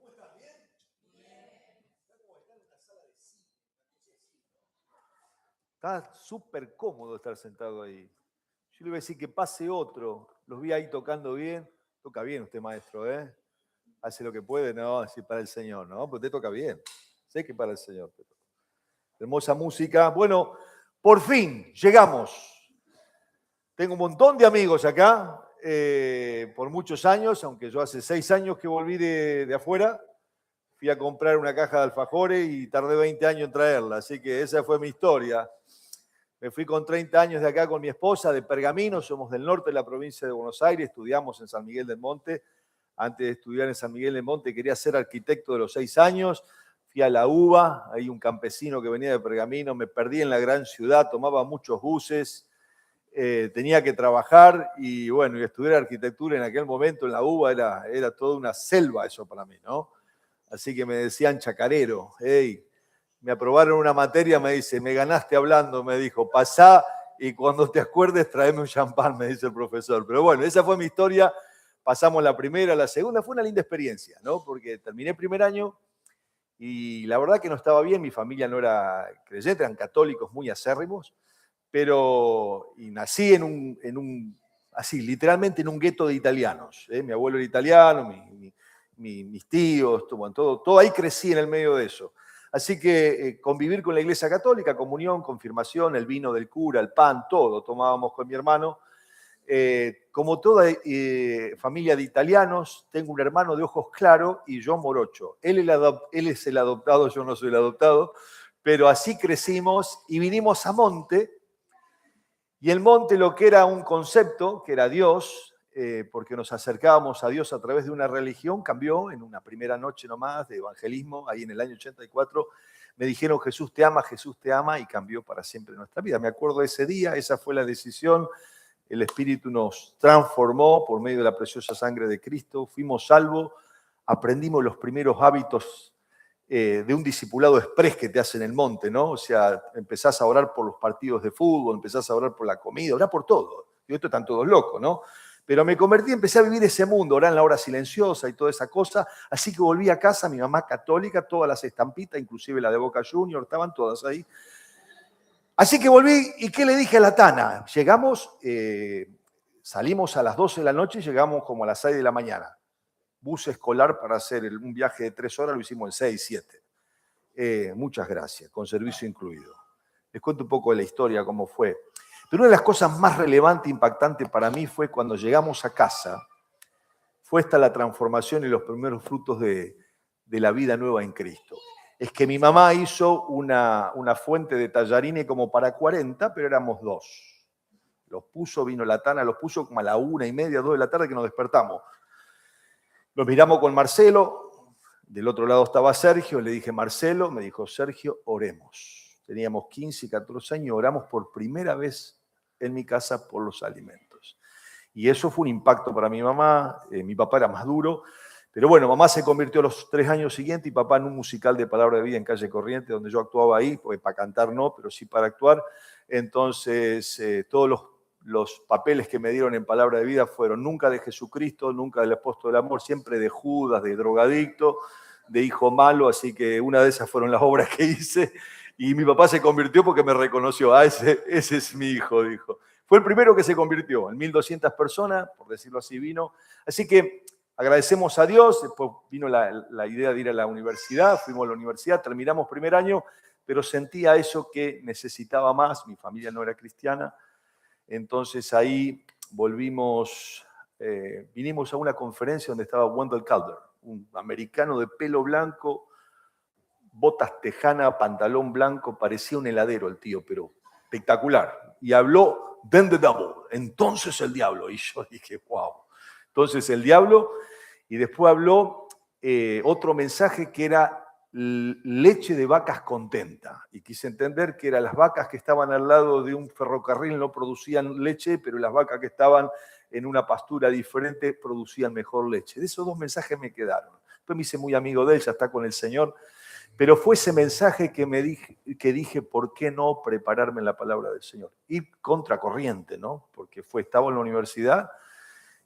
¿Cómo estás? ¿Bien? Está como estar en una sala de cine. Está súper cómodo estar sentado ahí. Yo le iba a decir que pase otro. Los vi ahí tocando bien. Toca bien usted, maestro, ¿eh? Hace lo que puede, no, así para el Señor, ¿no? Pero usted toca bien. Sé que para el Señor. Hermosa música. Bueno, por fin llegamos. Tengo un montón de amigos acá, por muchos años, aunque yo hace 6 años que volví de afuera. Fui a comprar una caja de alfajores y tardé 20 años en traerla, así que esa fue mi historia. Me fui con 30 años de acá con mi esposa, de Pergamino, somos del norte de la provincia de Buenos Aires, estudiamos en San Miguel del Monte. Antes de estudiar en San Miguel del Monte quería ser arquitecto de los 6 años. Fui a la UBA, hay un campesino que venía de Pergamino, me perdí en la gran ciudad, tomaba muchos buses, tenía que trabajar y bueno, y estudiar arquitectura en aquel momento en la UBA era toda una selva eso para mí, ¿no? Así que me decían chacarero. Hey, me aprobaron una materia, me dice, me ganaste hablando, me dijo, pasá y cuando te acuerdes tráeme un champán, me dice el profesor. Pero bueno, esa fue mi historia. Pasamos la primera, la segunda, fue una linda experiencia, ¿no? Porque terminé el primer año y la verdad que no estaba bien, mi familia no era creyente, eran católicos muy acérrimos, pero y nací así, literalmente en un gueto de italianos. Mi abuelo era italiano, mis tíos, todo ahí crecí en el medio de eso. Así que convivir con la Iglesia Católica, comunión, confirmación, el vino del cura, el pan, todo tomábamos con mi hermano. Como toda familia de italianos, tengo un hermano de ojos claros y yo morocho. Él es el adoptado, yo no soy el adoptado, pero así crecimos y vinimos a Monte. Y el Monte, lo que era un concepto, que era Dios, porque nos acercábamos a Dios a través de una religión, cambió en una primera noche nomás de evangelismo, ahí en el año 84. Me dijeron Jesús te ama, y cambió para siempre nuestra vida. Me acuerdo de ese día, esa fue la decisión. El Espíritu nos transformó por medio de la preciosa sangre de Cristo, fuimos salvos, aprendimos los primeros hábitos de un discipulado exprés que te hace en el monte, ¿no? O sea, empezás a orar por los partidos de fútbol, empezás a orar por la comida, orar por todo. Y esto están todos locos, ¿no? Pero me convertí, empecé a vivir ese mundo, orar en la hora silenciosa y toda esa cosa. Así que volví a casa, mi mamá católica, todas las estampitas, inclusive la de Boca Junior, estaban todas ahí. Así que volví, ¿y qué le dije a la Tana? Llegamos, salimos a las 12 de la noche y llegamos como a las 6 de la mañana. Bus escolar para hacer un viaje de 3 horas, lo hicimos en 6, 7. Muchas gracias, con servicio incluido. Les cuento un poco de la historia, cómo fue. Pero una de las cosas más relevantes e impactantes para mí fue cuando llegamos a casa, fue esta la transformación y los primeros frutos de la vida nueva en Cristo. Es que mi mamá hizo una fuente de tallarines como para 40, pero éramos 2. Los puso, vino la Tana, los puso como a la 1:30, 2 de la tarde que nos despertamos. Nos miramos con Marcelo, del otro lado estaba Sergio, le dije Marcelo, me dijo Sergio, oremos. Teníamos 15 y 14 años, oramos por primera vez en mi casa por los alimentos. Y eso fue un impacto para mi mamá, mi papá era más duro, pero bueno, mamá se convirtió a los 3 años siguientes y papá en un musical de Palabra de Vida en Calle Corriente, donde yo actuaba ahí, porque para cantar no, pero sí para actuar. Entonces, todos los papeles que me dieron en Palabra de Vida fueron nunca de Jesucristo, nunca del apóstol del amor, siempre de Judas, de drogadicto, de hijo malo, así que una de esas fueron las obras que hice y mi papá se convirtió porque me reconoció, ese es mi hijo, dijo. Fue el primero que se convirtió, en 1.200 personas, por decirlo así, vino. Así que agradecemos a Dios, después vino la idea de ir a la universidad, fuimos a la universidad, terminamos primer año, pero sentía eso que necesitaba más, mi familia no era cristiana. Entonces ahí vinimos a una conferencia donde estaba Wendell Calder, un americano de pelo blanco, botas tejana, pantalón blanco, parecía un heladero el tío, pero espectacular. Y habló, then the devil, entonces el diablo. Y yo dije, wow. Entonces el diablo, y después habló otro mensaje que era leche de vacas contenta. Y quise entender que eran las vacas que estaban al lado de un ferrocarril no producían leche, pero las vacas que estaban en una pastura diferente producían mejor leche. De esos 2 mensajes me quedaron. Después me hice muy amigo de él, ya está con el Señor. Pero fue ese mensaje que dije, ¿por qué no prepararme en la palabra del Señor? Ir contracorriente, ¿no? Porque estaba en la universidad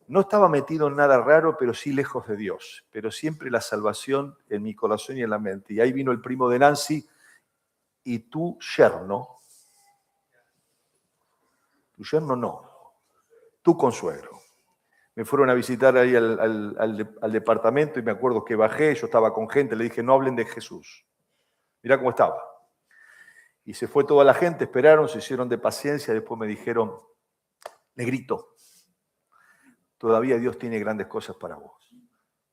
No estaba metido en nada raro, pero sí lejos de Dios. Pero siempre la salvación en mi corazón y en la mente. Y ahí vino el primo de Nancy y tu yerno no, tu consuegro. Me fueron a visitar ahí al departamento y me acuerdo que bajé, yo estaba con gente, le dije, no hablen de Jesús. Mirá cómo estaba. Y se fue toda la gente, esperaron, se hicieron de paciencia, después me dijeron, negrito, todavía Dios tiene grandes cosas para vos.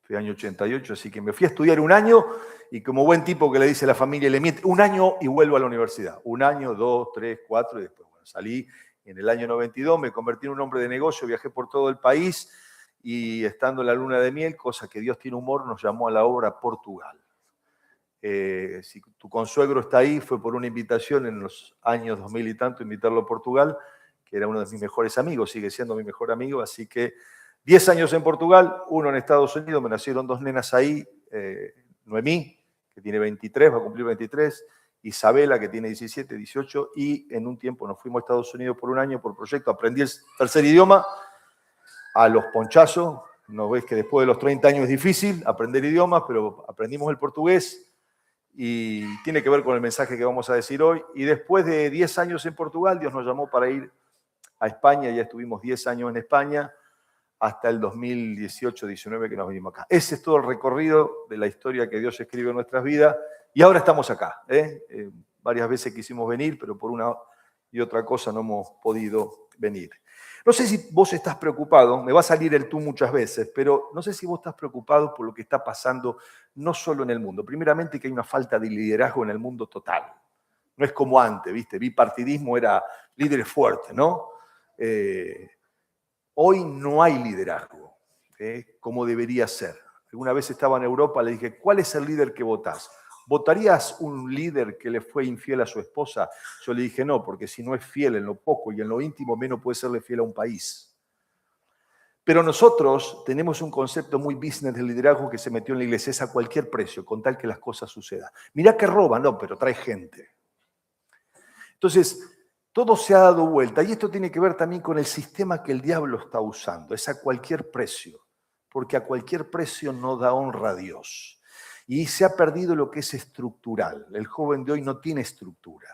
Fui año 88, así que me fui a estudiar un año y como buen tipo que le dice a la familia, le miente, un año y vuelvo a la universidad. Un año, 2, 3, 4 y después salí. En el año 92 me convertí en un hombre de negocio, viajé por todo el país y estando en la luna de miel, cosa que Dios tiene humor, nos llamó a la obra Portugal. Si tu consuegro está ahí, fue por una invitación en los años 2000 y tanto, invitarlo a Portugal, que era uno de mis mejores amigos, sigue siendo mi mejor amigo, así que 10 años en Portugal, 1 en Estados Unidos, me nacieron 2 nenas ahí, Noemí, que tiene 23, va a cumplir 23, Isabela, que tiene 17, 18, y en un tiempo nos fuimos a Estados Unidos por un año por proyecto, aprendí el tercer idioma, a los ponchazos, no ves que después de los 30 años es difícil aprender idiomas, pero aprendimos el portugués, y tiene que ver con el mensaje que vamos a decir hoy, y después de 10 años en Portugal, Dios nos llamó para ir a España, ya estuvimos 10 años en España, hasta el 2018-19 que nos vinimos acá. Ese es todo el recorrido de la historia que Dios escribe en nuestras vidas y ahora estamos acá. Varias veces quisimos venir, pero por una y otra cosa no hemos podido venir. No sé si vos estás preocupado, me va a salir el tú muchas veces, pero no sé si vos estás preocupado por lo que está pasando no solo en el mundo. Primeramente que hay una falta de liderazgo en el mundo total. No es como antes, ¿viste? Bipartidismo era líderes fuertes, ¿no? Hoy no hay liderazgo, como debería ser. Alguna vez estaba en Europa, le dije, ¿cuál es el líder que votás? ¿Votarías un líder que le fue infiel a su esposa? Yo le dije, no, porque si no es fiel en lo poco y en lo íntimo, menos puede serle fiel a un país. Pero nosotros tenemos un concepto muy business del liderazgo que se metió en la iglesia, es a cualquier precio, con tal que las cosas sucedan. Mirá que roba, no, pero trae gente. Entonces, todo se ha dado vuelta y esto tiene que ver también con el sistema que el diablo está usando, es a cualquier precio, porque a cualquier precio no da honra a Dios. Y se ha perdido lo que es estructural. El joven de hoy no tiene estructura.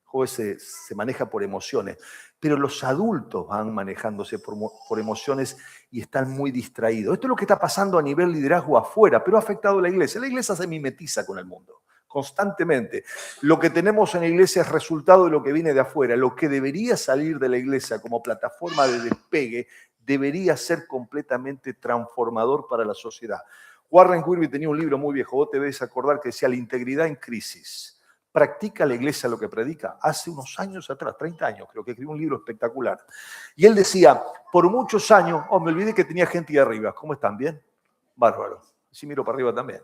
El joven se maneja por emociones, pero los adultos van manejándose por emociones y están muy distraídos. Esto es lo que está pasando a nivel liderazgo afuera, pero ha afectado a la iglesia. La iglesia se mimetiza con el mundo constantemente. Lo que tenemos en la iglesia es resultado de lo que viene de afuera. Lo que debería salir de la iglesia como plataforma de despegue debería ser completamente transformador para la sociedad. Warren Wiersbe tenía un libro muy viejo, vos te debes acordar, que decía La integridad en crisis. ¿Practica la iglesia lo que predica? Hace unos años atrás, 30 años, creo que escribió un libro espectacular. Y él decía, por muchos años, me olvidé que tenía gente ahí arriba. ¿Cómo están? ¿Bien? Bárbaro. Sí, miro para arriba también.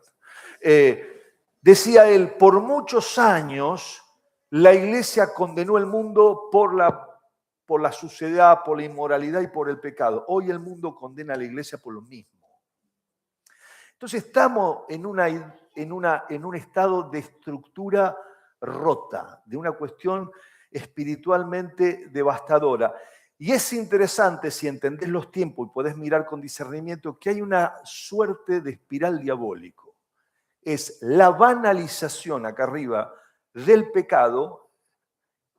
Decía él, por muchos años la iglesia condenó el mundo por la suciedad, por la inmoralidad y por el pecado. Hoy el mundo condena a la iglesia por lo mismo. Entonces estamos en un estado de estructura rota, de una cuestión espiritualmente devastadora. Y es interesante, si entendés los tiempos y podés mirar con discernimiento, que hay una suerte de espiral diabólico. Es la banalización acá arriba del pecado,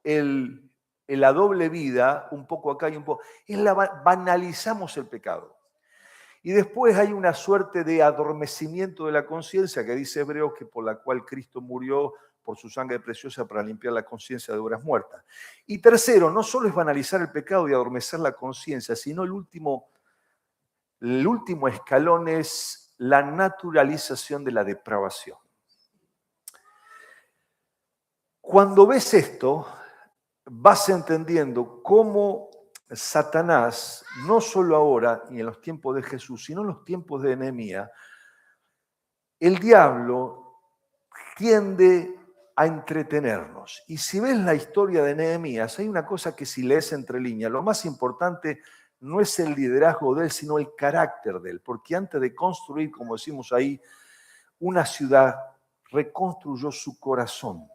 la doble vida, un poco acá y un poco, banalizamos el pecado. Y después hay una suerte de adormecimiento de la conciencia, que dice Hebreos, que por la cual Cristo murió por su sangre preciosa para limpiar la conciencia de obras muertas. Y tercero, no solo es banalizar el pecado y adormecer la conciencia, sino el último escalón es la naturalización de la depravación. Cuando ves esto, vas entendiendo cómo Satanás, no solo ahora y en los tiempos de Jesús, sino en los tiempos de Nehemías, el diablo tiende a entretenernos. Y si ves la historia de Nehemías, hay una cosa que si lees entre líneas, lo más importante no es el liderazgo de él, sino el carácter de él, porque antes de construir, como decimos ahí, una ciudad, reconstruyó su corazón.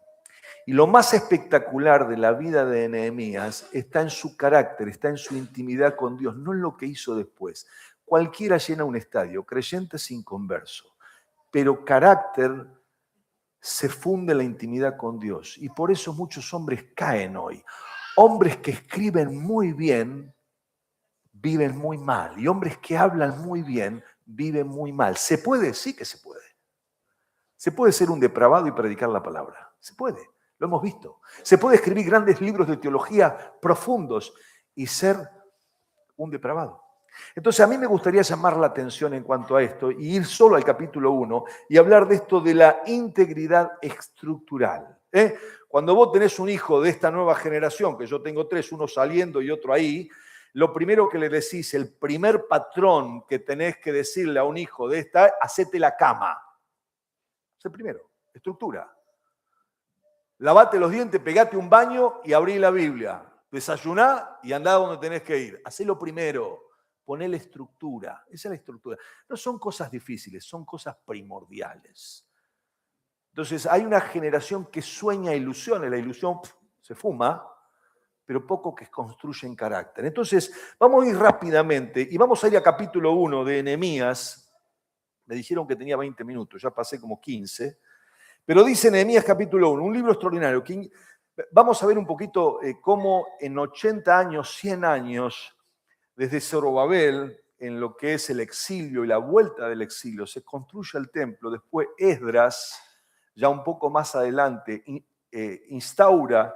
Y lo más espectacular de la vida de Nehemías está en su carácter, está en su intimidad con Dios, no en lo que hizo después. Cualquiera llena un estadio, creyente sin converso, pero carácter se funde en la intimidad con Dios. Y por eso muchos hombres caen hoy. Hombres que escriben muy bien, viven muy mal. Y hombres que hablan muy bien, viven muy mal. ¿Se puede? Sí que se puede. Se puede ser un depravado y predicar la palabra. Se puede. Lo hemos visto. Se puede escribir grandes libros de teología profundos y ser un depravado. Entonces a mí me gustaría llamar la atención en cuanto a esto y ir solo al capítulo 1 y hablar de esto de la integridad estructural. Cuando vos tenés un hijo de esta nueva generación, que yo tengo 3, uno saliendo y otro ahí, lo primero que le decís, el primer patrón que tenés que decirle a un hijo de esta, hacete la cama. Es el primero, estructura. Lavate los dientes, pegate un baño y abrí la Biblia. Desayuná y andá donde tenés que ir. Hacelo primero. Ponerle estructura. Esa es la estructura. No son cosas difíciles, son cosas primordiales. Entonces hay una generación que sueña ilusiones. La ilusión se fuma, pero poco que construye en carácter. Entonces vamos a ir rápidamente y vamos a ir a capítulo 1 de Nehemías. Me dijeron que tenía 20 minutos, ya pasé como 15. Pero dice Nehemías capítulo 1, un libro extraordinario. Vamos a ver un poquito cómo en 80 años, 100 años, desde Zorobabel, en lo que es el exilio y la vuelta del exilio, se construye el templo. Después Esdras, ya un poco más adelante, instaura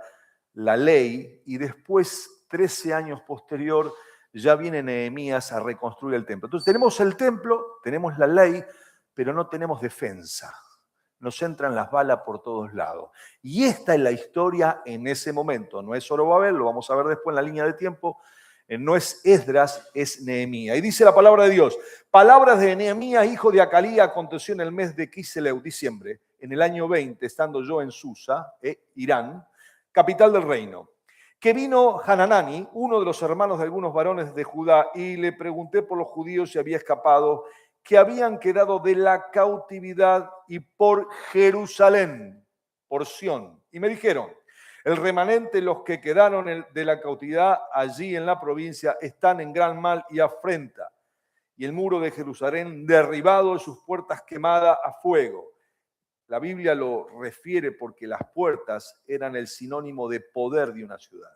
la ley y después, 13 años posterior, ya viene Nehemías a reconstruir el templo. Entonces tenemos el templo, tenemos la ley, pero no tenemos defensa. Nos entran las balas por todos lados. Y esta es la historia en ese momento. No es Zorobabel, lo vamos a ver después en la línea de tiempo. No es Esdras, es Nehemías. Y dice la palabra de Dios, palabras de Nehemías, hijo de Acalía, aconteció en el mes de Quisleu, diciembre, en el año 20, estando yo en Susa, Irán, capital del reino, que vino Hananani, uno de los hermanos de algunos varones de Judá, y le pregunté por los judíos si había escapado, que habían quedado de la cautividad y por Jerusalén, por Sión. Y me dijeron, el remanente, los que quedaron de la cautividad allí en la provincia, están en gran mal y afrenta. Y el muro de Jerusalén derribado y sus puertas quemadas a fuego. La Biblia lo refiere porque las puertas eran el sinónimo de poder de una ciudad.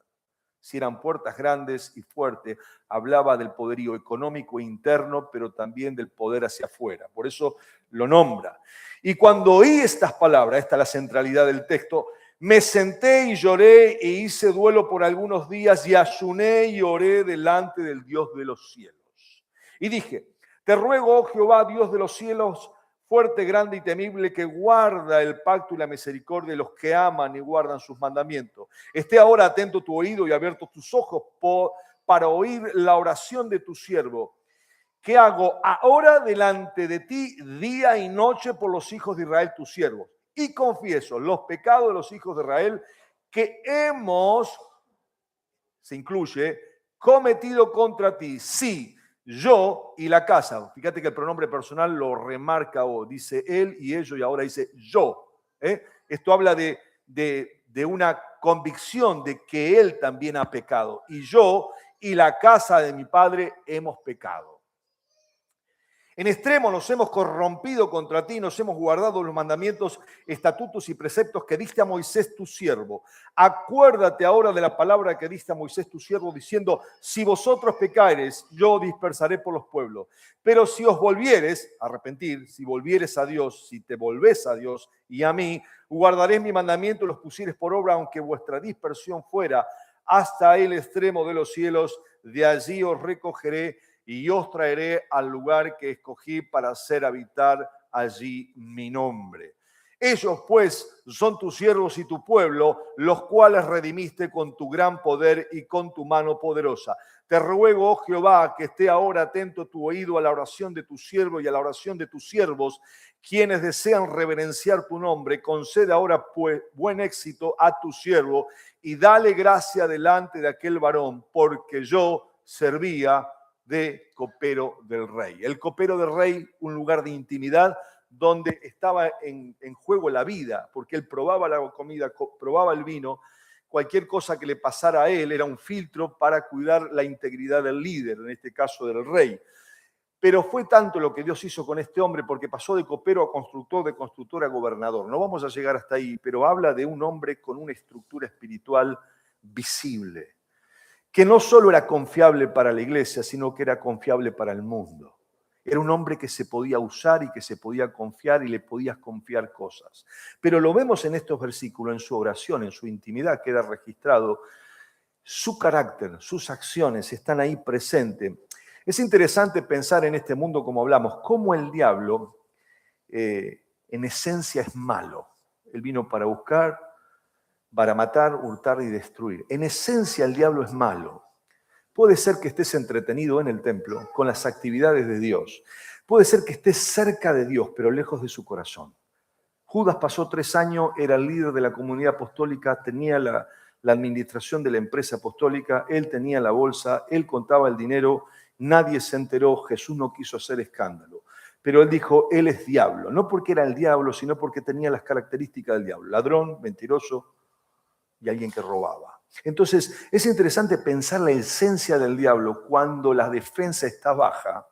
Si eran puertas grandes y fuertes, hablaba del poderío económico interno, pero también del poder hacia afuera. Por eso lo nombra. Y cuando oí estas palabras, esta es la centralidad del texto, me senté y lloré e hice duelo por algunos días y ayuné y oré delante del Dios de los cielos. Y dije, te ruego, oh Jehová, Dios de los cielos, fuerte, grande y temible, que guarda el pacto y la misericordia de los que aman y guardan sus mandamientos. Esté ahora atento tu oído y abiertos tus ojos para oír la oración de tu siervo, que hago ahora delante de ti día y noche por los hijos de Israel, tus siervos. Y confieso los pecados de los hijos de Israel que hemos, se incluye, cometido contra ti. Sí, yo y la casa. Fíjate que el pronombre personal lo remarca o dice él y ellos y ahora dice yo. Esto habla de una convicción de que él también ha pecado. Y yo y la casa de mi padre hemos pecado. En extremo nos hemos corrompido contra ti, nos hemos guardado los mandamientos, estatutos y preceptos que diste a Moisés tu siervo. Acuérdate ahora de la palabra que diste a Moisés tu siervo, diciendo, si vosotros pecareis, yo dispersaré por los pueblos. Pero si os volvieres a arrepentir, si volvieres a Dios, si te volvés a Dios y a mí, guardaréis mi mandamiento y los pusieres por obra, aunque vuestra dispersión fuera hasta el extremo de los cielos, de allí os recogeré y os traeré al lugar que escogí para hacer habitar allí mi nombre. Ellos, pues, son tus siervos y tu pueblo, los cuales redimiste con tu gran poder y con tu mano poderosa. Te ruego, oh Jehová, que esté ahora atento tu oído a la oración de tu siervo y a la oración de tus siervos, quienes desean reverenciar tu nombre. Concede ahora, pues, buen éxito a tu siervo y dale gracia delante de aquel varón, porque yo servía de copero del rey. El copero del rey, un lugar de intimidad donde estaba en juego la vida, porque él probaba la comida, probaba el vino, cualquier cosa que le pasara a él era un filtro para cuidar la integridad del líder, en este caso del rey. Pero fue tanto lo que Dios hizo con este hombre, porque pasó de copero a constructor, de constructor a gobernador. No vamos a llegar hasta ahí, pero habla de un hombre con una estructura espiritual visible, que no solo era confiable para la iglesia, sino que era confiable para el mundo. Era un hombre que se podía usar y que se podía confiar y le podías confiar cosas. Pero lo vemos en estos versículos, en su oración, en su intimidad, queda registrado. Su carácter, sus acciones están ahí presentes. Es interesante pensar en este mundo, como hablamos, cómo el diablo en esencia es malo. Él vino para buscar, para matar, hurtar y destruir. En esencia el diablo es malo. Puede ser que estés entretenido en el templo con las actividades de Dios. Puede ser que estés cerca de Dios, pero lejos de su corazón. Judas pasó 3 años, era el líder de la comunidad apostólica, tenía la administración de la empresa apostólica, él tenía la bolsa, él contaba el dinero, nadie se enteró, Jesús no quiso hacer escándalo. Pero él dijo, él es diablo, no porque era el diablo, sino porque tenía las características del diablo, ladrón, mentiroso y alguien que robaba. Entonces, es interesante pensar la esencia del diablo cuando la defensa está baja.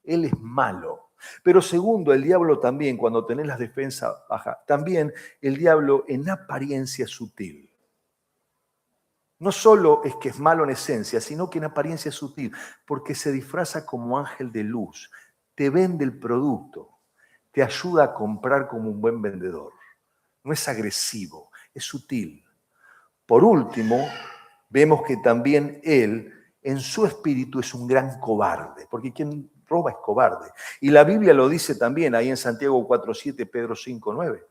Él es malo. Pero segundo, el diablo también, cuando tenés la defensa baja, también el diablo en apariencia es sutil. No solo es que es malo en esencia, sino que en apariencia es sutil, porque se disfraza como ángel de luz, te vende el producto, te ayuda a comprar como un buen vendedor. No es agresivo, es sutil. Por último, vemos que también él, en su espíritu, es un gran cobarde, porque quien roba es cobarde. Y la Biblia lo dice también ahí en Santiago 4:7, Pedro 5:9.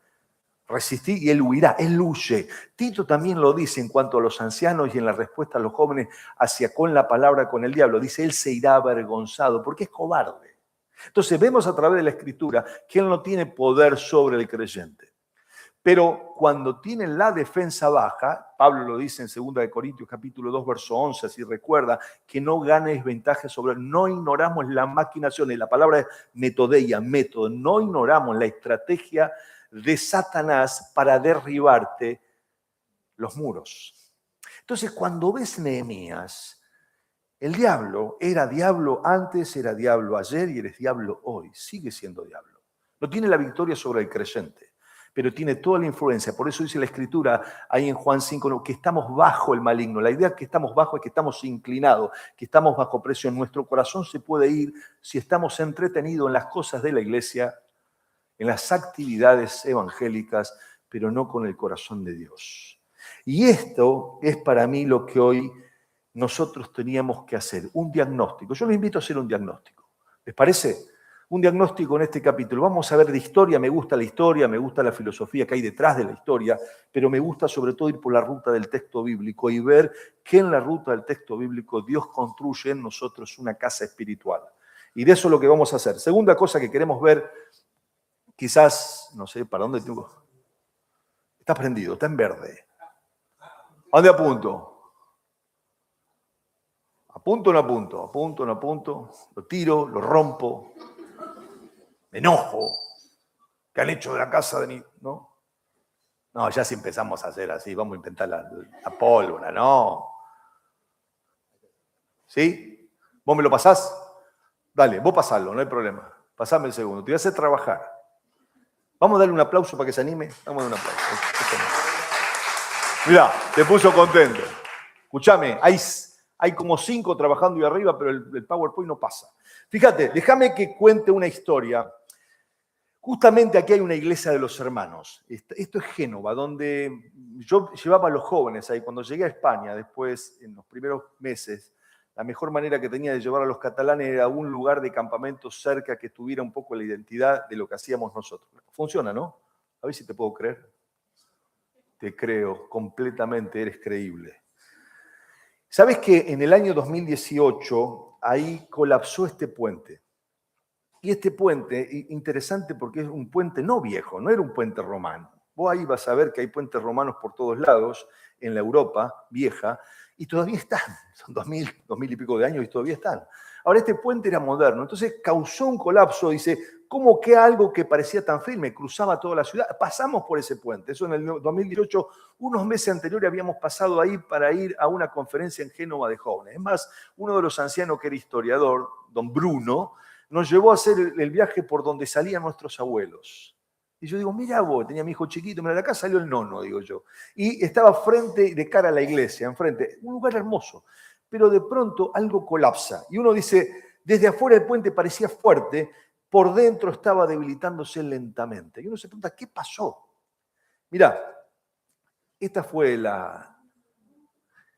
Resistí y él huirá, él huye. Tito también lo dice en cuanto a los ancianos y en la respuesta a los jóvenes hacia con la palabra con el diablo. Dice, él se irá avergonzado porque es cobarde. Entonces vemos a través de la Escritura que él no tiene poder sobre el creyente. Pero cuando tienen la defensa baja, Pablo lo dice en 2 Corintios capítulo 2, verso 11, así recuerda, que no ganes ventaja sobre él. No ignoramos las maquinaciones, la palabra es metodeia, método, no ignoramos la estrategia de Satanás para derribarte los muros. Entonces, cuando ves Nehemías, el diablo era diablo antes, era diablo ayer y eres diablo hoy. Sigue siendo diablo. No tiene la victoria sobre el creyente, pero tiene toda la influencia. Por eso dice la Escritura ahí en Juan 5, que estamos bajo el maligno. La idea que estamos bajo es que estamos inclinados, que estamos bajo presión. Nuestro corazón se puede ir si estamos entretenidos en las cosas de la iglesia, en las actividades evangélicas, pero no con el corazón de Dios. Y esto es para mí lo que hoy nosotros teníamos que hacer, un diagnóstico. Yo les invito a hacer un diagnóstico. ¿Les parece? Un diagnóstico en este capítulo. Vamos a ver de historia, me gusta la historia, me gusta la filosofía que hay detrás de la historia, pero me gusta sobre todo ir por la ruta del texto bíblico y ver que en la ruta del texto bíblico Dios construye en nosotros una casa espiritual. Y de eso es lo que vamos a hacer. Segunda cosa que queremos ver, quizás, no sé, ¿para dónde tengo? Está prendido, está en verde. ¿A dónde apunto? ¿Apunto o no apunto? ¿Apunto o no apunto? Lo tiro, lo rompo, me enojo. ¿Qué han hecho de la casa de mi...? ¿No? No, ya si empezamos a hacer así, vamos a inventar la pólvora, ¿no? ¿Sí? ¿Vos me lo pasás? Dale, vos pasalo, no hay problema. Pasame el segundo, te voy a hacer trabajar. Vamos a darle un aplauso para que se anime. Vamos a darle un aplauso. Mirá, te puso contento. Escuchame, hay como 5 trabajando ahí arriba, pero el PowerPoint no pasa. Fíjate, déjame que cuente una historia. Justamente aquí hay una iglesia de los hermanos. Esto es Génova, donde yo llevaba a los jóvenes ahí. Cuando llegué a España, después, en los primeros meses, la mejor manera que tenía de llevar a los catalanes era un lugar de campamento cerca que tuviera un poco la identidad de lo que hacíamos nosotros. Funciona, ¿no? A ver si te puedo creer. Te creo, completamente eres creíble. ¿Sabes que en el año 2018 ahí colapsó este puente? Y este puente, interesante porque es un puente no viejo, no era un puente romano. Vos ahí vas a ver que hay puentes romanos por todos lados en la Europa vieja y todavía están. Son 2000 y pico de años y todavía están. Ahora, este puente era moderno, entonces causó un colapso, dice, ¿cómo que algo que parecía tan firme cruzaba toda la ciudad? Pasamos por ese puente, eso en el 2018, unos meses anteriores habíamos pasado ahí para ir a una conferencia en Génova de jóvenes. Es más, uno de los ancianos que era historiador, don Bruno, nos llevó a hacer el viaje por donde salían nuestros abuelos. Y yo digo, mira vos, tenía mi hijo chiquito, mira, de acá salió el nono, digo yo. Y estaba frente, de cara a la iglesia, enfrente, un lugar hermoso. Pero de pronto algo colapsa. Y uno dice, desde afuera el puente parecía fuerte, por dentro estaba debilitándose lentamente. Y uno se pregunta, ¿qué pasó? Mirá, esta fue la...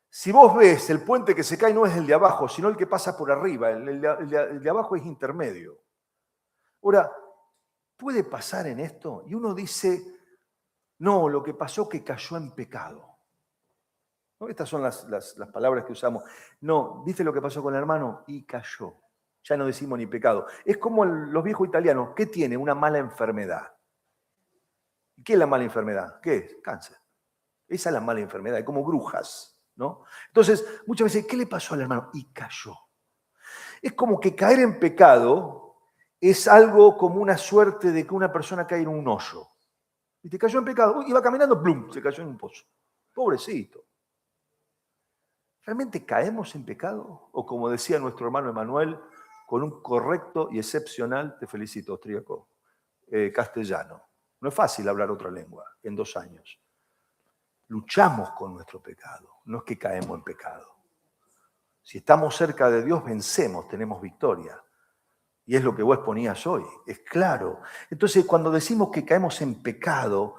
Si vos ves, el puente que se cae no es el de abajo, sino el que pasa por arriba. El de abajo es intermedio. Ahora, ¿puede pasar en esto? Y uno dice, no, lo que pasó es que cayó en pecado. ¿No? Estas son las palabras que usamos. No, ¿viste lo que pasó con el hermano? Y cayó. Ya no decimos ni pecado. Es como los viejos italianos. ¿Qué tiene? Una mala enfermedad. ¿Qué es la mala enfermedad? ¿Qué es? Cáncer. Esa es la mala enfermedad, es como brujas, ¿no? Entonces, muchas veces, ¿qué le pasó al hermano? Y cayó. Es como que caer en pecado es algo como una suerte de que una persona cae en un hoyo. Y te cayó en pecado. Iba caminando, ¡plum! Se cayó en un pozo. Pobrecito. ¿Realmente caemos en pecado? O como decía nuestro hermano Emanuel, con un correcto y excepcional, te felicito, austríaco, castellano. No es fácil hablar otra lengua en 2 años. Luchamos con nuestro pecado, no es que caemos en pecado. Si estamos cerca de Dios, vencemos, tenemos victoria. Y es lo que vos exponías hoy, es claro. Entonces, cuando decimos que caemos en pecado,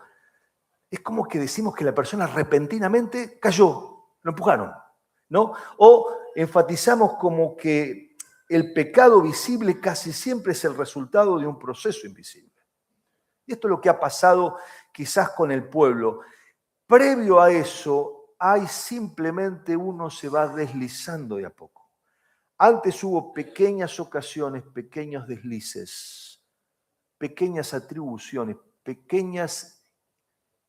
es como que decimos que la persona repentinamente cayó, lo empujaron, ¿no? O enfatizamos como que el pecado visible casi siempre es el resultado de un proceso invisible. Y esto es lo que ha pasado quizás con el pueblo. Previo a eso, hay simplemente uno se va deslizando de a poco. Antes hubo pequeñas ocasiones, pequeños deslices, pequeñas atribuciones, pequeñas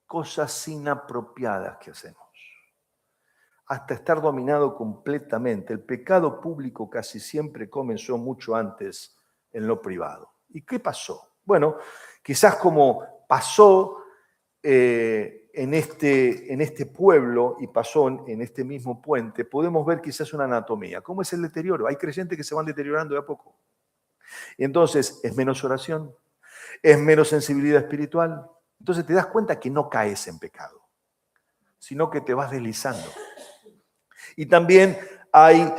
cosas inapropiadas que hacemos, hasta estar dominado completamente. El pecado público casi siempre comenzó mucho antes en lo privado. ¿Y qué pasó? Bueno, quizás como pasó en este pueblo y pasó en este mismo puente, podemos ver quizás una anatomía. ¿Cómo es el deterioro? Hay creyentes que se van deteriorando de a poco. Y entonces es menos oración, es menos sensibilidad espiritual. Entonces te das cuenta que no caes en pecado, sino que te vas deslizando. Y también hay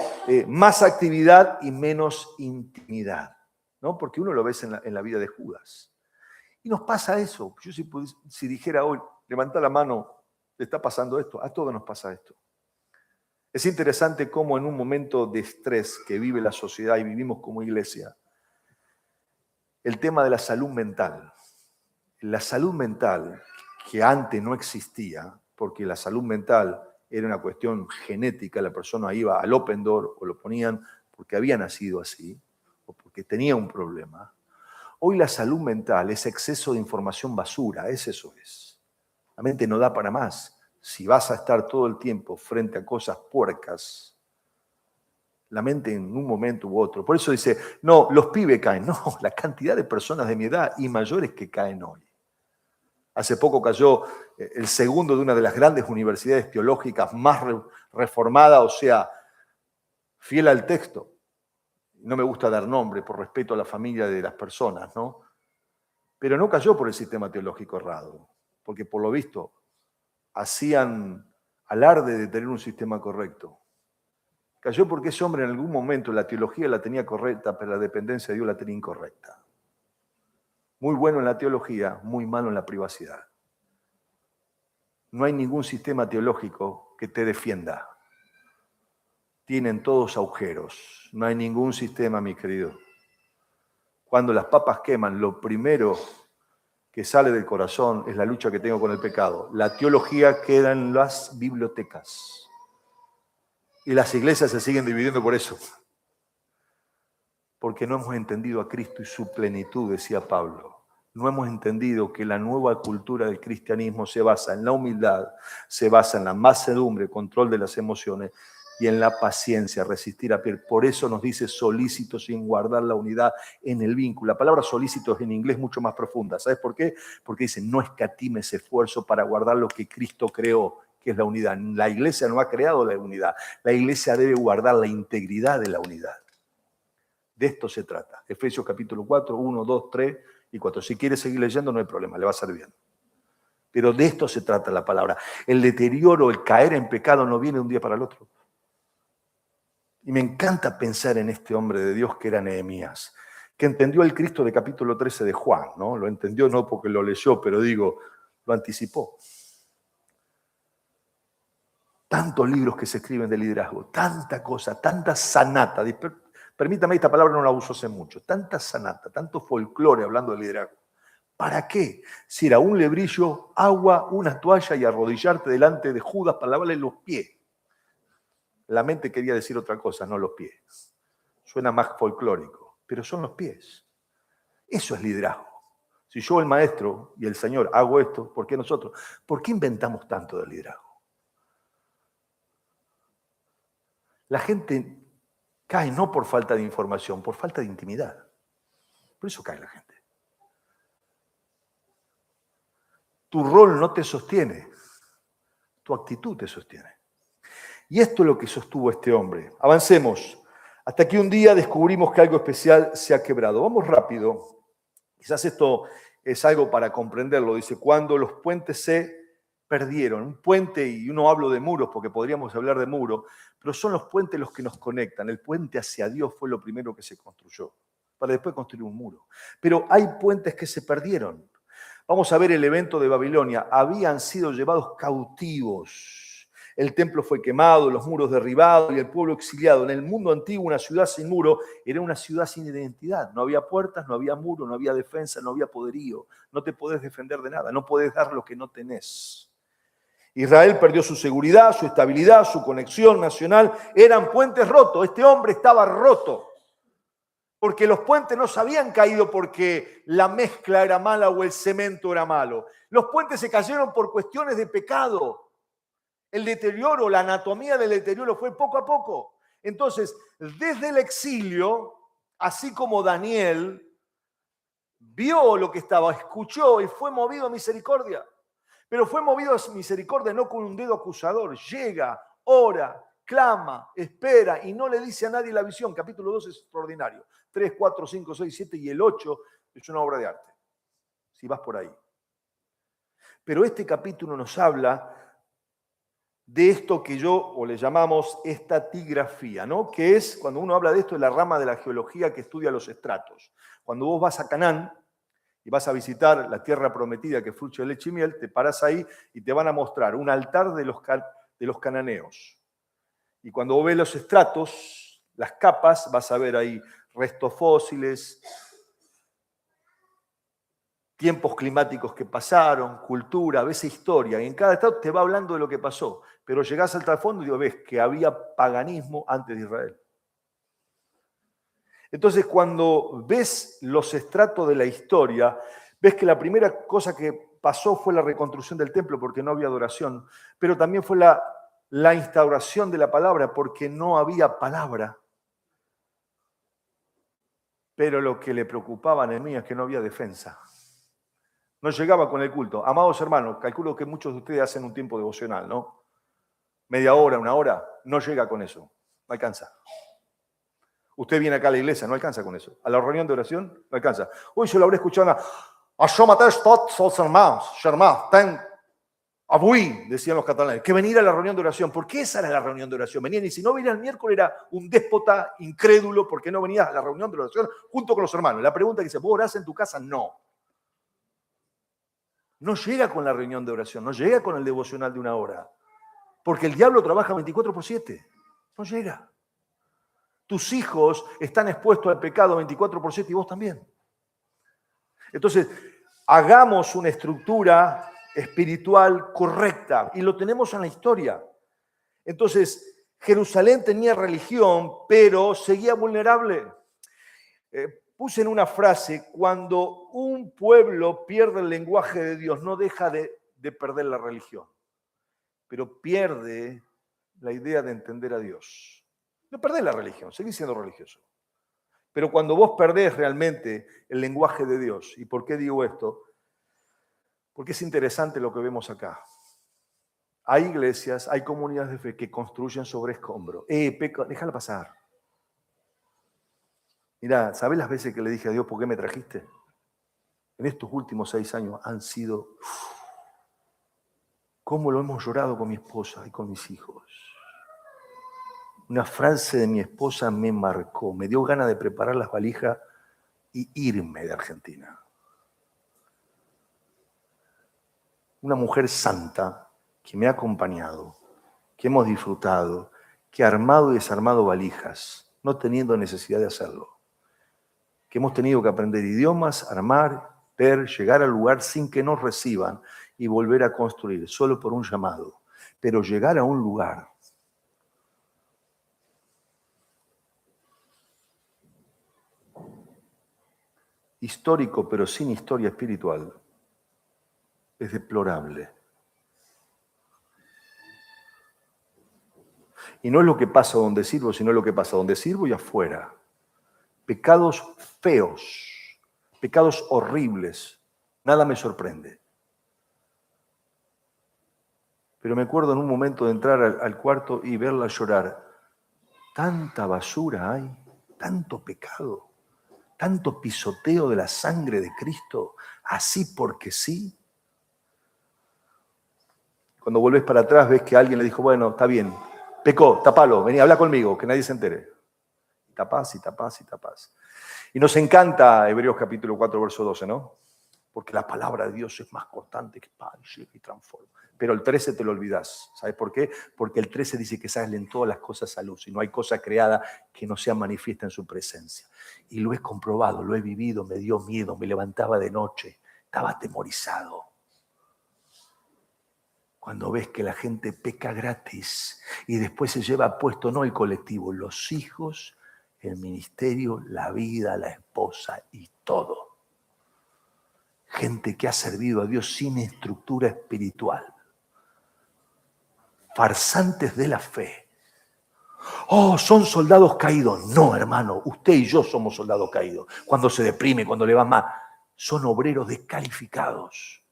más actividad y menos intimidad, ¿no? Porque uno lo ves en la vida de Judas. Y nos pasa eso. Yo si dijera hoy, levanta la mano, ¿te está pasando esto? A todos nos pasa esto. Es interesante cómo en un momento de estrés que vive la sociedad y vivimos como iglesia, el tema de la salud mental, que antes no existía, porque la salud mental era una cuestión genética, la persona iba al Open Door o lo ponían porque había nacido así o porque tenía un problema. Hoy la salud mental es exceso de información basura, eso es. La mente no da para más. Si vas a estar todo el tiempo frente a cosas puercas, la mente en un momento u otro. Por eso dice, no, los pibes caen. No, la cantidad de personas de mi edad y mayores que caen hoy. Hace poco cayó el segundo de una de las grandes universidades teológicas más reformada, o sea, fiel al texto. No me gusta dar nombre por respeto a la familia de las personas, ¿no? Pero no cayó por el sistema teológico errado, porque por lo visto hacían alarde de tener un sistema correcto. Cayó porque ese hombre en algún momento la teología la tenía correcta, pero la dependencia de Dios la tenía incorrecta. Muy bueno en la teología, muy malo en la privacidad. No hay ningún sistema teológico que te defienda. Tienen todos agujeros. No hay ningún sistema, mi querido. Cuando las papas queman, lo primero que sale del corazón es la lucha que tengo con el pecado. La teología queda en las bibliotecas. Y las iglesias se siguen dividiendo por eso. Porque no hemos entendido a Cristo y su plenitud, decía Pablo. No hemos entendido que la nueva cultura del cristianismo se basa en la humildad, se basa en la mansedumbre, control de las emociones, y en la paciencia resistir a pie. Por eso nos dice solícito sin guardar la unidad en el vínculo. La palabra solícito es en inglés mucho más profunda. ¿Sabes por qué? Porque dice no escatimes esfuerzo para guardar lo que Cristo creó, que es la unidad. La iglesia no ha creado la unidad. La iglesia debe guardar la integridad de la unidad. De esto se trata. Efesios capítulo 4, 1, 2, 3 y 4. Si quieres seguir leyendo no hay problema, le va a ser bien. Pero de esto se trata la palabra. El deterioro, el caer en pecado no viene de un día para el otro. Y me encanta pensar en este hombre de Dios que era Nehemías, que entendió el Cristo de capítulo 13 de Juan, ¿no? Lo entendió no porque lo leyó, pero digo, lo anticipó. Tantos libros que se escriben de liderazgo, tanta cosa, tanta sanata. Permítame, esta palabra no la uso hace mucho. Tanta sanata, tanto folclore hablando de liderazgo. ¿Para qué? Si era un lebrillo, agua, una toalla y arrodillarte delante de Judas para lavarle los pies. La mente quería decir otra cosa, no los pies. Suena más folclórico, pero son los pies. Eso es liderazgo. Si yo, el maestro y el Señor, hago esto, ¿por qué nosotros? ¿Por qué inventamos tanto del liderazgo? La gente cae no por falta de información, por falta de intimidad. Por eso cae la gente. Tu rol no te sostiene, tu actitud te sostiene. Y esto es lo que sostuvo este hombre. Avancemos. Hasta que un día descubrimos que algo especial se ha quebrado. Vamos rápido. Quizás esto es algo para comprenderlo. Dice, cuando los puentes se perdieron. Un puente, y uno hablo de muros porque podríamos hablar de muros, pero son los puentes los que nos conectan. El puente hacia Dios fue lo primero que se construyó, para después construir un muro. Pero hay puentes que se perdieron. Vamos a ver el evento de Babilonia. Habían sido llevados cautivos. El templo fue quemado, los muros derribados y el pueblo exiliado. En el mundo antiguo, una ciudad sin muro era una ciudad sin identidad. No había puertas, no había muro, no había defensa, no había poderío. No te podés defender de nada, no podés dar lo que no tenés. Israel perdió su seguridad, su estabilidad, su conexión nacional. Eran puentes rotos. Este hombre estaba roto. Porque los puentes no se habían caído porque la mezcla era mala o el cemento era malo. Los puentes se cayeron por cuestiones de pecado. El deterioro, la anatomía del deterioro fue poco a poco. Entonces, desde el exilio, así como Daniel vio lo que estaba, escuchó y fue movido a misericordia. Pero fue movido a misericordia no con un dedo acusador. Llega, ora, clama, espera y no le dice a nadie la visión. Capítulo 2 es extraordinario. 3, 4, 5, 6, 7 y el 8 es una obra de arte, si vas por ahí. Pero este capítulo nos habla de esto que o le llamamos estatigrafía, ¿no? Que es, cuando uno habla de esto, es la rama de la geología que estudia los estratos. Cuando vos vas a Canaán y vas a visitar la tierra prometida que fluye de leche y miel, te parás ahí y te van a mostrar un altar de los cananeos. Y cuando vos ves los estratos, las capas, vas a ver ahí restos fósiles, tiempos climáticos que pasaron, cultura, ves historia, y en cada estrato te va hablando de lo que pasó, pero llegás al trasfondo y ves que había paganismo antes de Israel. Entonces, cuando ves los estratos de la historia, ves que la primera cosa que pasó fue la reconstrucción del templo porque no había adoración, pero también fue la instauración de la palabra porque no había palabra. Pero lo que le preocupaba a Nehemías es que no había defensa. No llegaba con el culto. Amados hermanos, calculo que muchos de ustedes hacen un tiempo devocional, ¿no? Media hora, una hora, no llega con eso. No alcanza. Usted viene acá a la iglesia, no alcanza con eso. A la reunión de oración, no alcanza. Hoy yo lo habré escuchado Avui, decían los catalanes, que venir a la reunión de oración. ¿Por qué esa era la reunión de oración? Venían y si no venía el miércoles era un déspota incrédulo porque no venía a la reunión de oración junto con los hermanos. La pregunta que dice, ¿vos orás en tu casa? No. No llega con la reunión de oración, no llega con el devocional de una hora. Porque el diablo trabaja 24/7. No llega. Tus hijos están expuestos al pecado 24/7 y vos también. Entonces, hagamos una estructura espiritual correcta y lo tenemos en la historia. Entonces, Jerusalén tenía religión, pero seguía vulnerable. Puse en una frase, cuando un pueblo pierde el lenguaje de Dios, no deja de perder la religión, pero pierde la idea de entender a Dios. No perdés la religión, seguís siendo religioso. Pero cuando vos perdés realmente el lenguaje de Dios, ¿y por qué digo esto? Porque es interesante lo que vemos acá. Hay iglesias, hay comunidades de fe que construyen sobre escombro. Déjala pasar. Mirá, ¿sabés las veces que le dije a Dios por qué me trajiste? En estos últimos 6 años han sido... ¿Cómo lo hemos llorado con mi esposa y con mis hijos? Una frase de mi esposa me marcó, me dio ganas de preparar las valijas y irme de Argentina. Una mujer santa que me ha acompañado, que hemos disfrutado, que ha armado y desarmado valijas, no teniendo necesidad de hacerlo. Que hemos tenido que aprender idiomas, armar, ver, llegar al lugar sin que nos reciban y volver a construir, solo por un llamado. Pero llegar a un lugar histórico, pero sin historia espiritual, es deplorable. Y no es lo que pasa donde sirvo, sino lo que pasa donde sirvo y afuera. Pecados feos, pecados horribles. Nada me sorprende. Pero me acuerdo en un momento de entrar al cuarto y verla llorar. Tanta basura hay, tanto pecado, tanto pisoteo de la sangre de Cristo, así porque sí. Cuando volvés para atrás ves que alguien le dijo, bueno, está bien, pecó, tapalo, vení, habla conmigo, que nadie se entere. Tapás y tapás y tapás. Y nos encanta Hebreos capítulo 4, verso 12, ¿no? Porque la palabra de Dios es más cortante que espada y llega y transforma. Pero el 13 te lo olvidás. ¿Sabes por qué? Porque el 13 dice que salen todas las cosas a luz y no hay cosa creada que no sea manifiesta en su presencia. Y lo he comprobado, lo he vivido, me dio miedo, me levantaba de noche, estaba atemorizado. Cuando ves que la gente peca gratis y después se lleva puesto no el colectivo, los hijos, el ministerio, la vida, la esposa y todo. Gente que ha servido a Dios sin estructura espiritual. Farsantes de la fe. Oh, son soldados caídos. No, hermano, usted y yo somos soldados caídos. Cuando se deprime, cuando le va mal. Son obreros descalificados.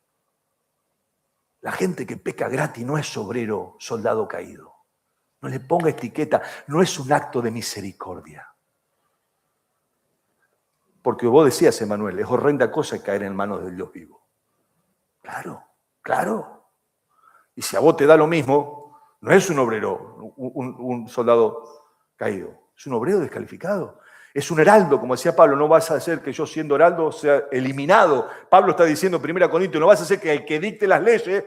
La gente que peca gratis no es obrero, soldado caído. No le ponga etiqueta. No es un acto de misericordia. Porque vos decías, Emanuel, es horrenda cosa caer en manos del Dios vivo. Claro, claro. Y si a vos te da lo mismo, no es un obrero, un soldado caído. Es un obrero descalificado. Es un heraldo, como decía Pablo, no vas a hacer que yo siendo heraldo sea eliminado. Pablo está diciendo en 1 Corintios, no vas a hacer que el que dicte las leyes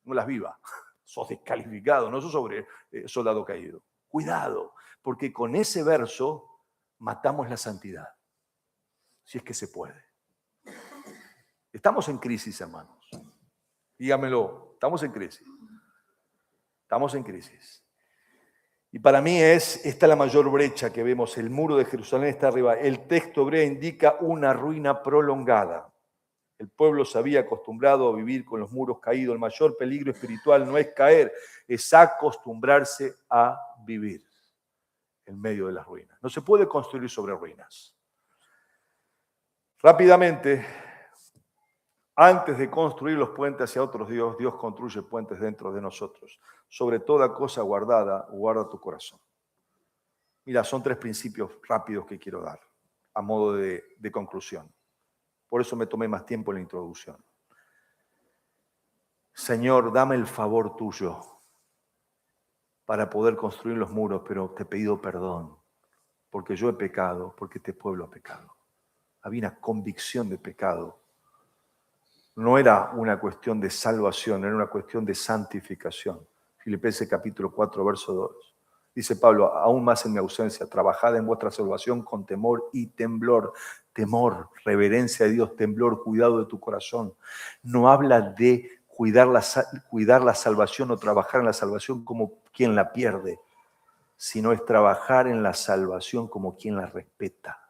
no las viva. Sos descalificado, no sos soldado caído. Cuidado, porque con ese verso matamos la santidad. Si es que se puede. Estamos en crisis, hermanos. Dígamelo, estamos en crisis. Estamos en crisis. Y para mí esta la mayor brecha que vemos. El muro de Jerusalén está arriba. El texto hebreo indica una ruina prolongada. El pueblo se había acostumbrado a vivir con los muros caídos. El mayor peligro espiritual no es caer, es acostumbrarse a vivir en medio de las ruinas. No se puede construir sobre ruinas. Rápidamente, antes de construir los puentes hacia otros Dios, Dios construye puentes dentro de nosotros. Sobre toda cosa guardada, guarda tu corazón. Mira, son 3 principios rápidos que quiero dar a modo de conclusión. Por eso me tomé más tiempo en la introducción. Señor, dame el favor tuyo para poder construir los muros, pero te he pedido perdón, porque yo he pecado, porque este pueblo ha pecado. Había una convicción de pecado. No era una cuestión de salvación, era una cuestión de santificación. Filipenses capítulo 4, verso 2. Dice Pablo, aún más en mi ausencia, trabajad en vuestra salvación con temor y temblor. Temor, reverencia a Dios, temblor, cuidado de tu corazón. No habla de cuidar la salvación o trabajar en la salvación como quien la pierde, sino es trabajar en la salvación como quien la respeta.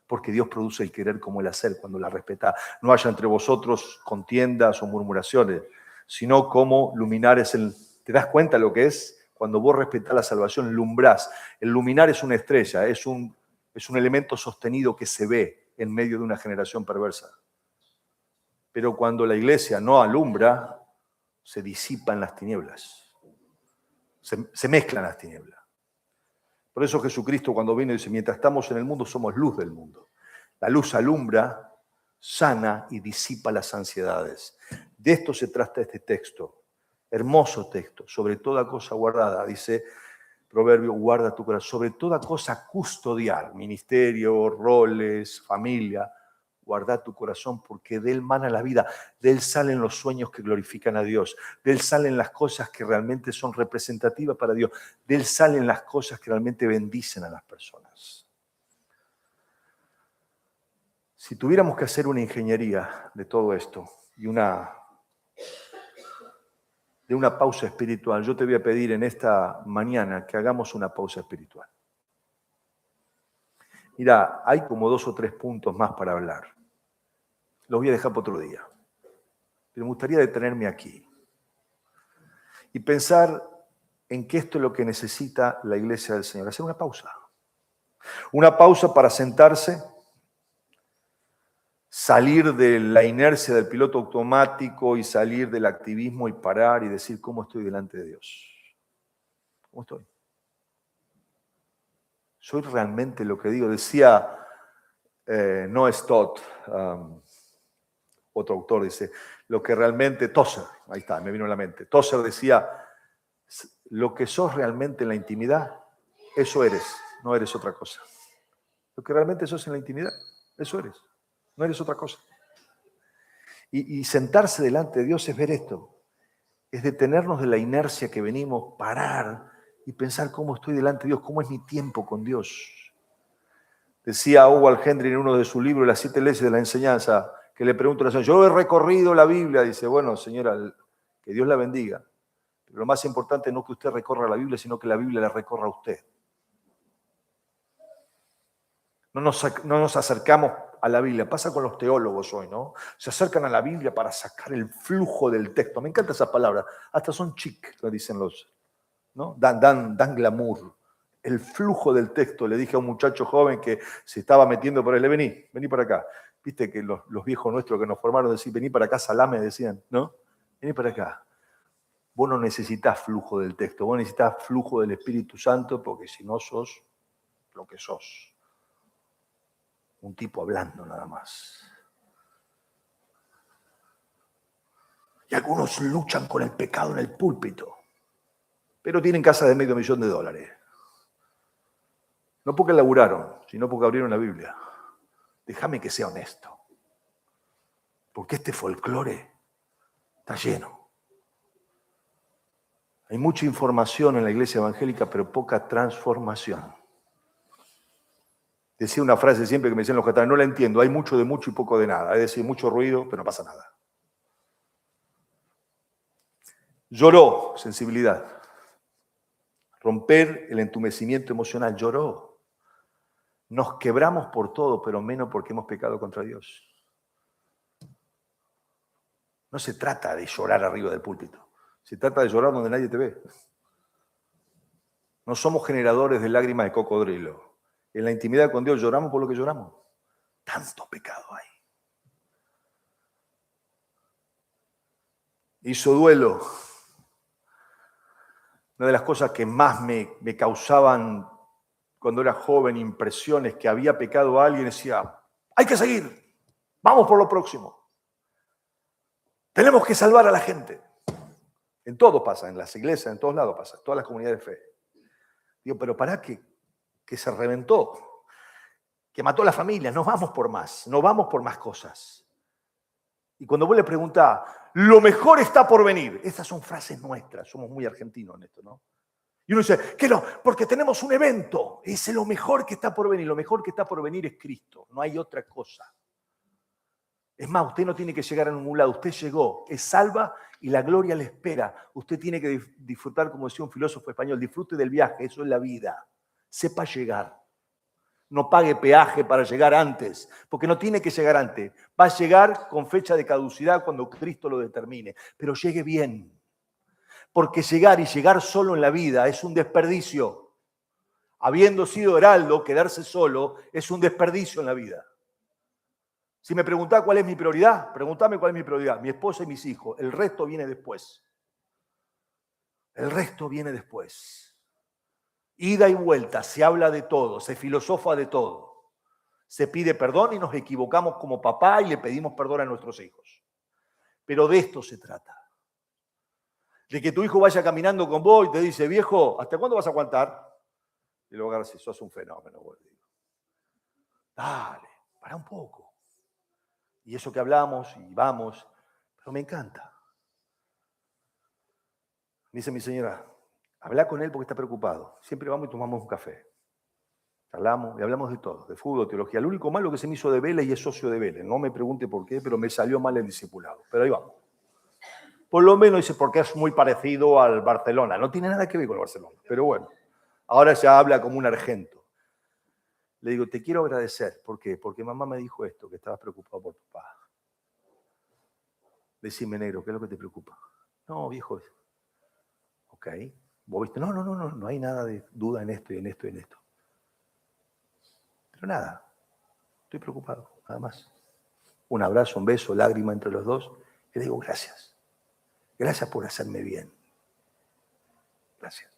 Porque Dios produce el querer como el hacer cuando la respeta. No haya entre vosotros contiendas o murmuraciones, sino como luminares. ¿Te das cuenta lo que es? cuando vos respetás la salvación, lumbrás. El luminar es una estrella, es un elemento sostenido que se ve en medio de una generación perversa. Pero cuando la iglesia no alumbra, se disipan las tinieblas. Se mezclan las tinieblas. Por eso Jesucristo cuando vino dice, mientras estamos en el mundo somos luz del mundo. La luz alumbra, sana y disipa las ansiedades. De esto se trata este texto. Hermoso texto. Sobre toda cosa guardada, dice Proverbio, guarda tu corazón. Sobre toda cosa custodiar, ministerio, roles, familia, guarda tu corazón porque de él mana la vida. De él salen los sueños que glorifican a Dios. De él salen las cosas que realmente son representativas para Dios. De él salen las cosas que realmente bendicen a las personas. Si tuviéramos que hacer una ingeniería de todo esto y una pausa espiritual, yo te voy a pedir en esta mañana que hagamos una pausa espiritual. Mira, hay como 2 o 3 puntos más para hablar. Los voy a dejar para otro día. Pero me gustaría detenerme aquí y pensar en que esto es lo que necesita la iglesia del Señor. Hacer una pausa. Una pausa para sentarse, salir de la inercia del piloto automático y salir del activismo y parar y decir cómo estoy delante de Dios. ¿Cómo estoy? ¿Soy realmente lo que digo? Decía Noah Stott, otro autor, dice, lo que realmente, Tozer, ahí está, me vino a la mente. Tozer decía, lo que sos realmente en la intimidad, eso eres, no eres otra cosa. Lo que realmente sos en la intimidad, eso eres. No eres otra cosa. Y sentarse delante de Dios es ver esto. Es detenernos de la inercia que venimos, parar y pensar cómo estoy delante de Dios, cómo es mi tiempo con Dios. Decía Howard Hendry en uno de sus libros, Las 7 leyes de la enseñanza, que le pregunta a la señora, yo he recorrido la Biblia. Dice, bueno, señora, que Dios la bendiga. Pero lo más importante no es que usted recorra la Biblia, sino que la Biblia la recorra a usted. No nos acercamos a la Biblia. Pasa con los teólogos hoy, ¿no? Se acercan a la Biblia para sacar el flujo del texto. Me encanta esa palabra. Hasta son chic, lo dicen los, ¿no? Dan glamour. El flujo del texto. Le dije a un muchacho joven que se estaba metiendo por él, vení para acá. Viste que los viejos nuestros que nos formaron decían, vení para acá, salame, decían, ¿no? Vení para acá. Vos no necesitas flujo del texto, vos necesitas flujo del Espíritu Santo porque si no sos lo que sos. Un tipo hablando nada más. Y algunos luchan con el pecado en el púlpito, pero tienen casa de $500,000. No porque laburaron, sino porque abrieron la Biblia. Déjame que sea honesto. Porque este folclore está lleno. Hay mucha información en la iglesia evangélica, pero poca transformación. Decía una frase siempre que me decían los catalanes, no la entiendo, hay mucho de mucho y poco de nada. Es decir, mucho ruido, pero no pasa nada. Lloró, sensibilidad. Romper el entumecimiento emocional, lloró. Nos quebramos por todo, pero menos porque hemos pecado contra Dios. No se trata de llorar arriba del púlpito. Se trata de llorar donde nadie te ve. No somos generadores de lágrimas de cocodrilo. En la intimidad con Dios lloramos por lo que lloramos. Tanto pecado hay. Hizo duelo. Una de las cosas que más me causaban cuando era joven impresiones que había pecado a alguien, decía, hay que seguir, vamos por lo próximo. Tenemos que salvar a la gente. En todo pasa, en las iglesias, en todos lados pasa, en todas las comunidades de fe. Digo, pero pará que se reventó, que mató a la familia, no vamos por más cosas. Y cuando vos le preguntás, lo mejor está por venir, estas son frases nuestras, somos muy argentinos en esto, ¿no? Y uno dice, ¿qué no? Porque tenemos un evento, es lo mejor que está por venir, lo mejor que está por venir es Cristo, no hay otra cosa. Es más, usted no tiene que llegar a ningún lado, usted llegó, es salva y la gloria le espera. Usted tiene que disfrutar, como decía un filósofo español, disfrute del viaje, eso es la vida. Sepa llegar. No pague peaje para llegar antes, porque no tiene que llegar antes. Va a llegar con fecha de caducidad cuando Cristo lo determine, pero llegue bien. Porque llegar solo en la vida es un desperdicio. Habiendo sido heraldo, quedarse solo es un desperdicio en la vida. Si me preguntás cuál es mi prioridad, pregúntame cuál es mi prioridad. Mi esposa y mis hijos. El resto viene después. El resto viene después. Ida y vuelta, se habla de todo, se filosofa de todo. Se pide perdón y nos equivocamos como papá y le pedimos perdón a nuestros hijos. Pero de esto se trata. De que tu hijo vaya caminando con vos y te dice, viejo, ¿hasta cuándo vas a aguantar? Y luego agarras y sos un fenómeno, boludo. Dale, para un poco. Y eso que hablamos y vamos, pero me encanta. Dice mi señora, habla con él porque está preocupado. Siempre vamos y tomamos un café. Hablamos y hablamos de todo, de fútbol, teología. Lo único malo que se me hizo de Vélez y es socio de Vélez. No me pregunte por qué, pero me salió mal el discipulado. Pero ahí vamos. Por lo menos dice, porque es muy parecido al Barcelona. No tiene nada que ver con el Barcelona, pero bueno. Ahora ya habla como un argento. Le digo, te quiero agradecer. ¿Por qué? Porque mamá me dijo esto, que estabas preocupado por papá. Decime, negro, ¿qué es lo que te preocupa? No, viejo. Ok. Vos viste, no hay nada de duda en esto y en esto y en esto. Pero nada, estoy preocupado, nada más. Un abrazo, un beso, lágrima entre los dos. Le digo, gracias. Gracias por hacerme bien. Gracias.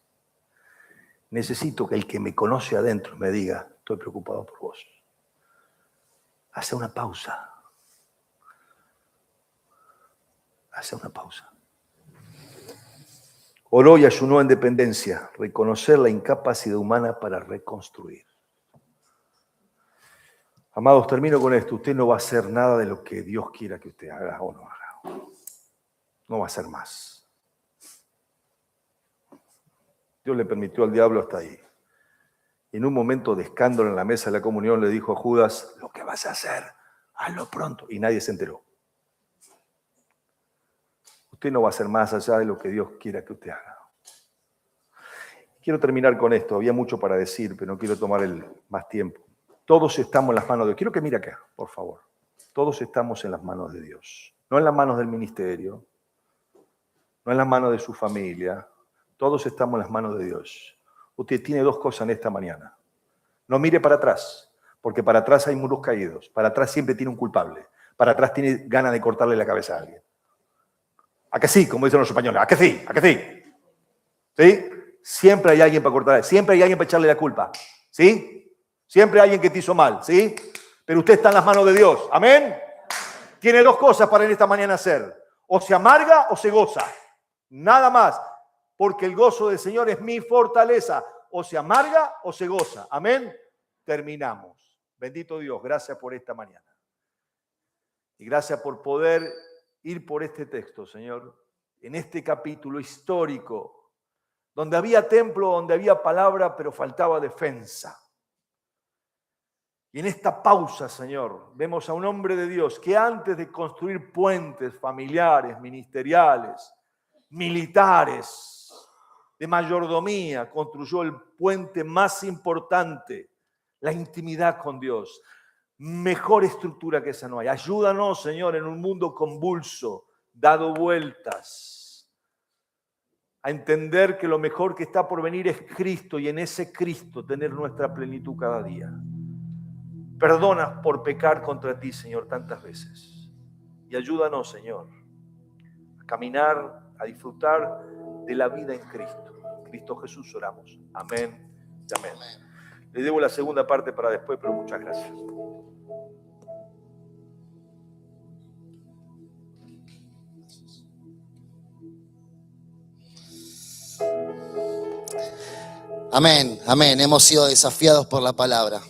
Necesito que el que me conoce adentro me diga, estoy preocupado por vos. Hace una pausa. Hace una pausa. Oró y ayunó en dependencia, reconocer la incapacidad humana para reconstruir. Amados, termino con esto. Usted no va a hacer nada de lo que Dios quiera que usted haga o no haga. No va a hacer más. Dios le permitió al diablo hasta ahí. Y en un momento de escándalo en la mesa de la comunión le dijo a Judas, lo que vas a hacer, hazlo pronto. Y nadie se enteró. Usted no va a hacer más allá de lo que Dios quiera que usted haga. Quiero terminar con esto. Había mucho para decir, pero no quiero tomar más tiempo. Todos estamos en las manos de Dios. Quiero que mire acá, por favor. Todos estamos en las manos de Dios. No en las manos del ministerio, no en las manos de su familia. Todos estamos en las manos de Dios. Usted tiene dos cosas en esta mañana. No mire para atrás, porque para atrás hay muros caídos. Para atrás siempre tiene un culpable. Para atrás tiene ganas de cortarle la cabeza a alguien. ¿A que sí? Como dicen los españoles. ¿A que sí? ¿A que sí? ¿Sí? Siempre hay alguien para cortarle. Siempre hay alguien para echarle la culpa. ¿Sí? Siempre hay alguien que te hizo mal. ¿Sí? Pero usted está en las manos de Dios. ¿Amén? Tiene dos cosas para en esta mañana hacer. O se amarga o se goza. Nada más. Porque el gozo del Señor es mi fortaleza. O se amarga o se goza. Amén. Terminamos. Bendito Dios. Gracias por esta mañana. Y gracias por poder ir por este texto, Señor. En este capítulo histórico. Donde había templo, donde había palabra, pero faltaba defensa. Y en esta pausa, Señor, vemos a un hombre de Dios que antes de construir puentes familiares, ministeriales, militares, de mayordomía, construyó el puente más importante, la intimidad con Dios. Mejor estructura que esa no hay. Ayúdanos, Señor, en un mundo convulso, dado vueltas, a entender que lo mejor que está por venir es Cristo y en ese Cristo tener nuestra plenitud cada día. Perdona por pecar contra ti, Señor, tantas veces. Y ayúdanos, Señor, a caminar, a disfrutar de la vida en Cristo. En Cristo Jesús oramos. Amén y amén. Le debo la segunda parte para después, pero muchas gracias. Amén, amén. Hemos sido desafiados por la palabra.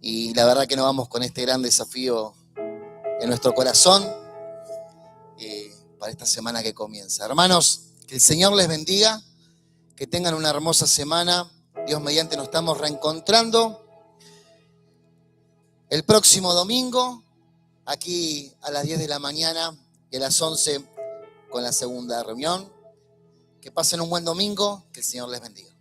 Y la verdad que nos vamos con este gran desafío en nuestro corazón para esta semana que comienza. Hermanos, que el Señor les bendiga, que tengan una hermosa semana. Dios mediante nos estamos reencontrando el próximo domingo, aquí a las 10 de la mañana y a las 11 con la segunda reunión. Que pasen un buen domingo, que el Señor les bendiga.